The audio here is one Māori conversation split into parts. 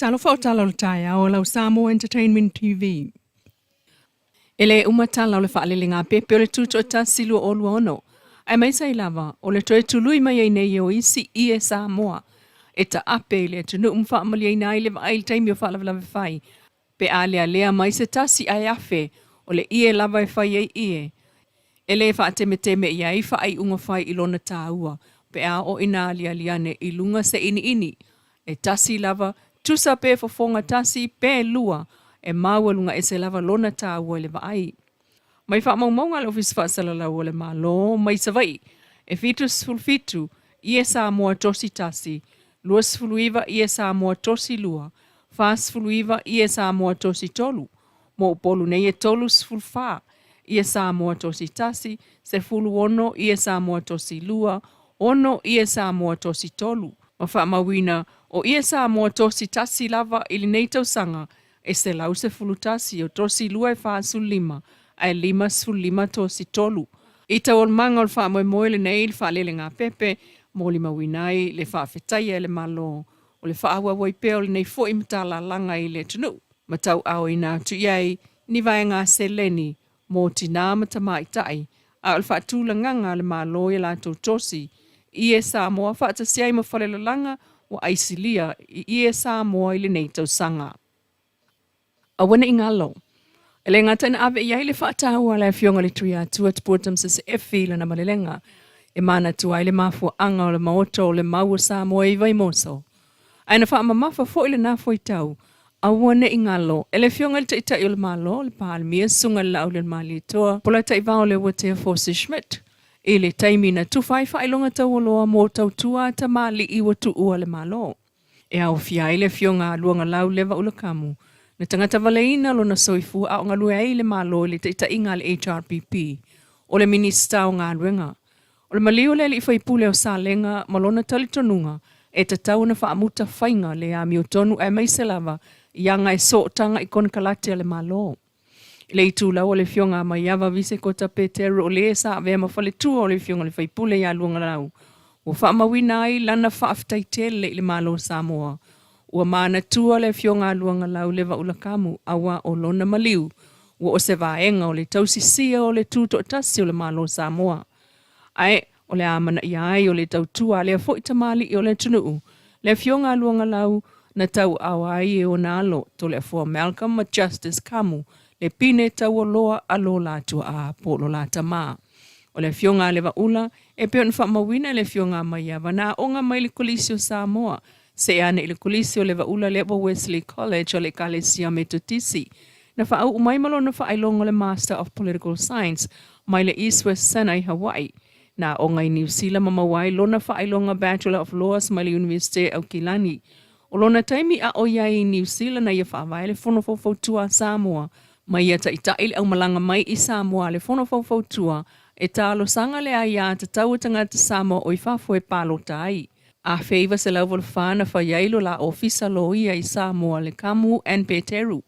Talo fo talo le taia o lau Samoa Entertainment TV. Ele umatala o le whaalele ngā pepe o le tuto o tasilu o luono. Ai mai sai lava o le toe tului mai ei nei o isi i e Samoa. E ta ape le tunu umwha amali ei nai le vaile taimi o whaala lava whai. Pe a lea mai se tasi ai afe o le ie lava e whai ei ie. Ele wha teme teme i ai wha ai unga whai ilona tāua. Pe a o ina liane i lunga se ini. E tasi lava tusa pe fofonga tasi pe lua e mawalunga e se lava lona tāua le vaai. Mai wha maunga le ofis wha salalau le malo mai savai. E fitu sfulfitu i e Samoa tosi tasi. Lua sfuluiva i e Samoa tosi lua. Fa sfuluiva i e Samoa tosi tolu. Mo upolu nei e tolu sfulfa. I e Samoa tosi tasi. Se fulu ono i e Samoa tosi lua. Ono i e Samoa tosi tolu. Ma wha mawina o ia Samoa tosi tasi lava ili nei tausanga e se lau se fulu tasi o tosi lua e wha lima ai lima lima tosi tolu. I tau manga o wha moe le nei le wha lele ngā pepe mo li mawinai le wha whetaia le malo o le wha awa wai peo le nei fo imatala langa i le tunu. Ma tau au i nā tu iai ni vai ngā se leni mo tina matama i tai a o le wha tūla nganga le malo i la tau tosi i e Samoa wha tasiai ma whale langa o aisilia i e Samoa i le nei tausanga. Awana i ngalo. Ele ngata na ave iai le whaatahua le fionga le tuia tua tupotam sa se effila na malelenga. E mana tua le mafua anga o le maoto o le maua Samoa i vai moso. Aina wha mamafa fo ile na fo i tau. Awana i ngalo. Ele fionga le taita i o le malo, le pahal mia sunga lau le mali toa. Pola ta i vao le watea Forse Schmidt. E le taimi na tufai whailonga tau aloa mo tau tua ta mali i watu ua le malo. E au fiai le fionga luanga lau lewa ula kamu. Na tangata waleina lo na soifu a o ngalue ai le malo le taita inga le HRPP. O le minista o ngā luenga. O le malio le li whaipule o salenga malona talitonunga e ta tau na whaamuta whainga le a miotonu e maise lava ianga e so tanga i kona kalate le malo. Le itu lau o le fionga mai awa vise kota Peteru o le sa vea mawhale tua o le fionga le whaipule ia luanga lau. Ua whaamawina ai lana whaaftaitele le malo Samoa. Ua maana tua le fionga luanga lau lewa ula kamu awa o lona maliu. Ua o se vaenga o le tausisia o le tuto o tasi o le malo Samoa. Ai o le amana iai o le tautua le fo itamali i o le tunuu. Le fionga luanga lau na tau awai e o nalo to le fua Malcolm ma Justice kamu. Le pine tau o loa alo latua a polo lata maa. O le fionga lewa ula, e peon whamawina le fionga mai awa na onga mai le kolisio Samoa. Se ane le kolisio lewa ula lewa Wesley College o le Kalesia Metotisi. Na wha au umai malo na wha ailonga le Master of Political Science mai le East West Senai Hawaii. Na onga i New Zealand mamawai lona wha ailonga Bachelor of Laws mai le University au Kilani. O lona taimi a oia i New Zealand na ia wha avai le whonofofautua Samoa. Mai ia ta ile au malanga mai i Samoa le whonofofautua e talo sanga le aia ta tau tangata Samoa o i whafo e palo tai. A feiva se lau volfana wha yailo la ofisa lo ia i Samoa le kamu en Peteru.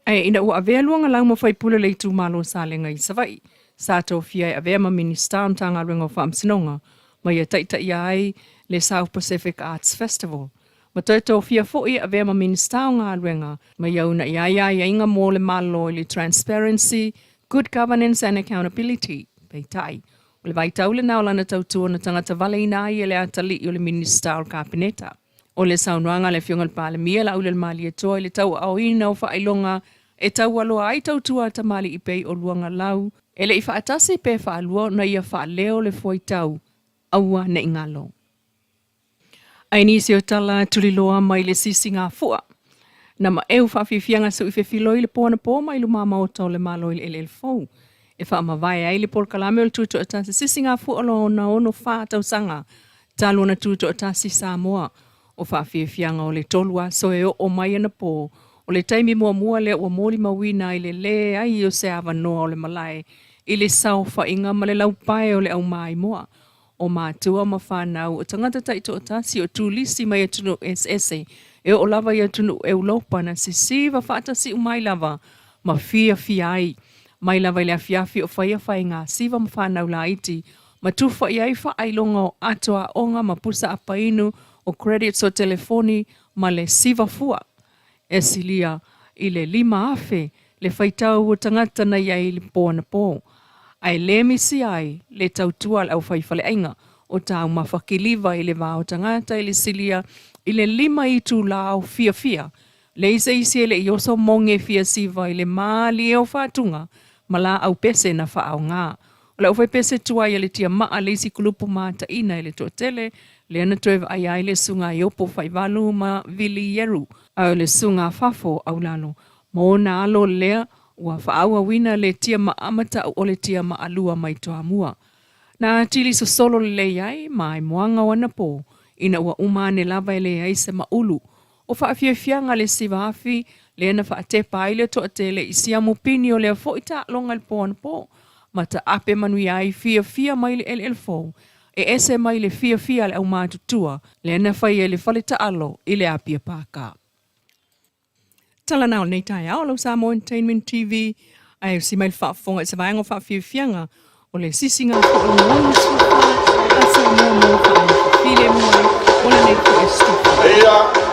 E ina ua avea luanga lau ma whai pule le tu malo sa lenga i savai. Sa tau fia avea ma minista tanga ringo whaamsinonga. Mai ia taita iai le South Pacific Arts Festival. Ma toi tau fia fōi a vea ma minista o ngā ruenga, ma iauna ia inga mō le malo le transparency, good governance and accountability, pei tai. O le vai tau le nao lana tau tua na tangata wale ina ai le atali o le minista o kabineta. O le saunuanga le fionga le pāle mia la ule le mali e toa le tau au ina o whailonga e tau aloa ai tau tua ta mali i pei o luanga lau, e le i whaatasi pe whaalua na ia whaaleo le fwoi tau, aua ne ingalo. Ainisi o tala tuliloa mai le sisi ngā fua. Na ma eu whawhiwhianga su i whewhiloi le pōna pō mai luma maotau le malo i le fau. E wha ma vai ai le pol kalame o le tuto o tasi sisi ngā fua lo na ono whātau sanga. Talo na tuto o tasi Samoa. O whawhiwhianga o le tolua so e o mai ana pō. O le taimi mua le o mōri mawina i le ai o se awa noa o le malai. I le sau whainga ma le laupae o le au mai moa. O mātua ma whanau o tangata taito o tasi o tūlisi mai atunu SS e o lava i atunu e ulopa na sisiva whaatasi umai lava ma fia ai. Mai lava i lea fiafi o whaia ngā siva ma whanau la iti ma tuwha i ai whaailonga o atoa onga ma pusa apainu o credits o telefoni ma le siva fua. e silia i le 5 afe le whaitau o tangata na iai le pōna pō. Ai le misi ai le tautua le au whaifale ainga o tau mawhakiliva i le vāo tangata i le silia i le 5 i tū lao fia fia. Le isa isi le i oso monge fia siva i le maali e o whātunga ma la au pese na whaau ngā. O le au whai pese tua i le tia maa le isi kulupu māta ina i le tōtele, le ana toewa ai ai le sunga i opo whaivalu ma vili yeru au le sunga fafo au lalo. Mo na alo lea ua whaaua wina le tia maamata o le tia maalua mai toa mua. Na tili so solo le iai mai moanga wana po ina ua umane lava le iai se maulu. O whaafiafianga le sivafi le ana whaatepa ai le toatele i siamu pini o le fo ita longa le pōna po. Mata ape manui ai fia mai le LL4 e ese mai le fia le au mātutua le ana whai le whaleta alo i le apia pāka. Tala nao nei tai au lau Samoa Entertainment TV ai si mai whaafonga i sa vaenga whaafiafianga o le sisinga o le ngonu sufa a Samoa mo whaafile mua o le nei ko e stufa.